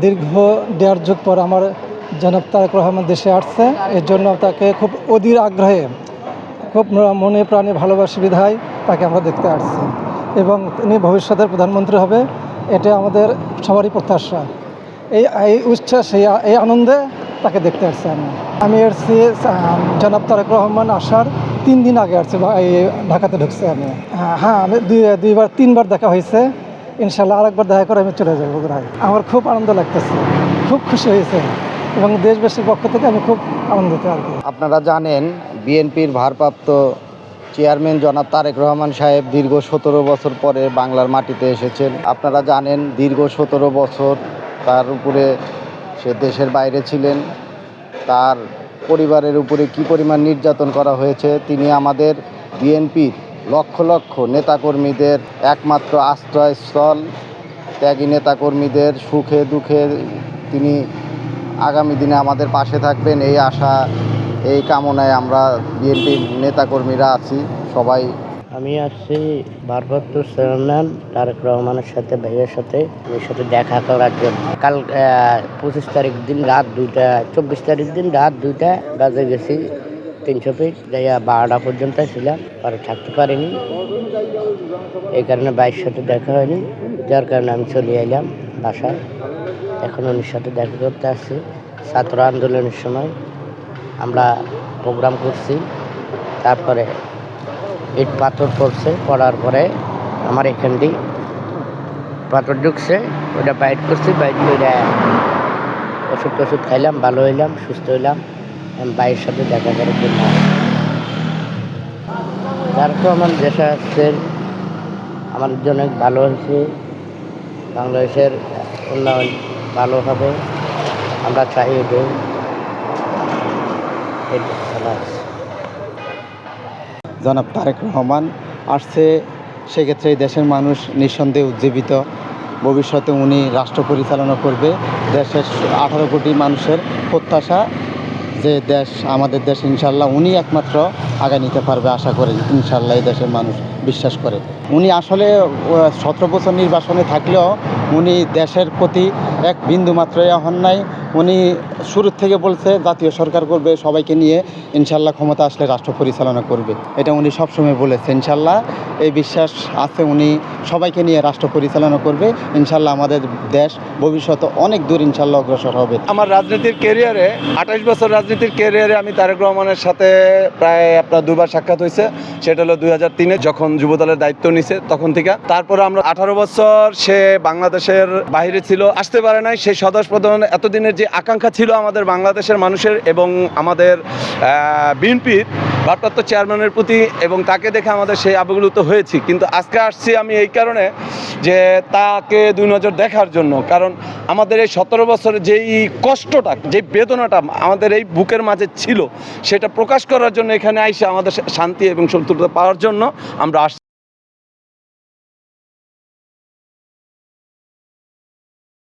দীর্ঘ 1.5 যুগ পর আমার জনাব তারেক রহমান দেশে আসছে। এর জন্য তাকে খুব অধীর আগ্রহে, খুব মনে প্রাণে ভালোবাসি বিধায় তাকে আমরা দেখতে আসছি, এবং তিনি ভবিষ্যতের প্রধানমন্ত্রী হবে, এটা আমাদের সবারই প্রত্যাশা। এই উচ্ছ্বাস, এই আনন্দে তাকে দেখতে আসছি। আমি এসেছি জনাব তারেক রহমান আসার 3 দিন আগে আসছি, এই ঢাকাতে ঢুকছি আমি। হ্যাঁ, আমি 3বার দেখা হয়েছে। ইনশাল্লাহ আরেকবার দেখা করে আমি চলে যাবো বগুড়ায়। আমার খুব আনন্দ লাগতেছে, খুব খুশি হয়েছে, এবং দেশবাসীর পক্ষ থেকে আমি খুব আনন্দিত আর কি। আপনারা জানেন বিএনপির ভারপ্রাপ্ত চেয়ারম্যান জনাব তারেক রহমান সাহেব দীর্ঘ 17 বছর পরে বাংলার মাটিতে এসেছেন। আপনারা জানেন দীর্ঘ 17 বছর তার উপরে সে দেশের বাইরে ছিলেন। তার পরিবারের উপরে কী পরিমাণ নির্যাতন করা হয়েছে, তিনি আমাদের বিএনপির লক্ষ লক্ষ নেতাকর্মীদের একমাত্র আশ্রয়স্থল। ত্যাগী নেতাকর্মীদের সুখে দুঃখে তিনি আগামী দিনে আমাদের পাশে থাকবেন, এই আশা, এই কামনায় আমরা বিএনপির নেতাকর্মীরা আছি সবাই। আমি আসছি ভারপ্রাপ্ত চেয়ারম্যান তারেক রহমানের সাথে, ভাইয়ের সাথে, এর সাথে দেখা করার জন্য। কাল 25 তারিখ দিন রাত 2টা, 24 তারিখ দিন রাত 2টা বাজে গেছি 300 ফিট যাইয়া 12টা পর্যন্ত ছিলাম, পরে থাকতে পারিনি। এই কারণে ভাইয়ের সাথে দেখা হয়নি, যার কারণে আমি চলে এলাম বাসায়। এখন ওর সাথে দেখা করতে আসছি। ছাত্র আন্দোলনের সময় আমরা প্রোগ্রাম করছি, তারপরে ইট পাথর পড়ছে, পড়ার পরে আমার এখান দিয়ে পাথর ঢুকছে, ওটা বাইট করছি, বাইট করে ওষুধ খাইলাম, ভালো হইলাম, সুস্থ হইলাম। আমি ভাইয়ের সাথে দেখা করার জন্য তার তো আমার দেশে আসছে, আমাদের জন্য অনেক ভালো হয়েছে। বাংলাদেশের উন্নয়ন ভালো হবে, আমরা চাই। জনাব তারেক রহমান আসছে, সেক্ষেত্রে এই দেশের মানুষ নিঃসন্দেহে উজ্জীবিত। ভবিষ্যতে উনি রাষ্ট্র পরিচালনা করবে। দেশের 18 কোটি মানুষের প্রত্যাশা যে দেশ, আমাদের দেশ, ইনশাল্লাহ উনি একমাত্র আগায় নিতে পারবে আশা করে, ইনশাল্লাহ এই দেশের মানুষ বিশ্বাস করে। উনি আসলে 17 বছর নির্বাসনে থাকলেও উনি দেশের প্রতি এক বিন্দু মাত্র হন নাই। উনি শুরুর থেকে বলছে জাতীয় সরকার করবে, সবাইকে নিয়ে ইনশাল্লাহ ক্ষমতা আসলে রাষ্ট্র পরিচালনা করবে, এটা উনি সবসময় বলেছে। ইনশাল্লাহ এই বিশ্বাস আছে, উনি সবাইকে নিয়ে রাষ্ট্র পরিচালনা করবে। ইনশাল্লাহ আমাদের দেশ ভবিষ্যতে অনেক দূর ইনশাল্লাহ অগ্রসর হবে। আমার রাজনীতির ক্যারিয়ারে, 28 বছর রাজনীতির ক্যারিয়ারে আমি তারেক রহমানের সাথে প্রায় 2বার সাক্ষাৎ হয়েছে। সেটা হলো 2003-এ যখন যুবদলের দায়িত্ব নিছে, তখন থেকে। তারপরে আমরা 18 বছর সে বাংলাদেশের বাইরে ছিল, আসতে পারে নাই। সেই সদস্য প্রধান এতদিনের যে আকাঙ্ক্ষা ছিল আমাদের বাংলাদেশের মানুষের এবং আমাদের বিএনপির ভারপ্রাপ্ত চেয়ারম্যানের প্রতি, এবং তাকে দেখে আমাদের সেই আবেগগুলো হয়েছি। কিন্তু আজকে আসছি আমি এই কারণে যে তাকে 2 নজর দেখার জন্য, কারণ আমাদের এই 17 বছরের যেই কষ্টটা, যেই বেদনাটা আমাদের এই বুকের মাঝে ছিল, সেটা প্রকাশ করার জন্য এখানে আইসে আমাদের শান্তি এবং সন্তুলতা পাওয়ার জন্য আমরা আসছি।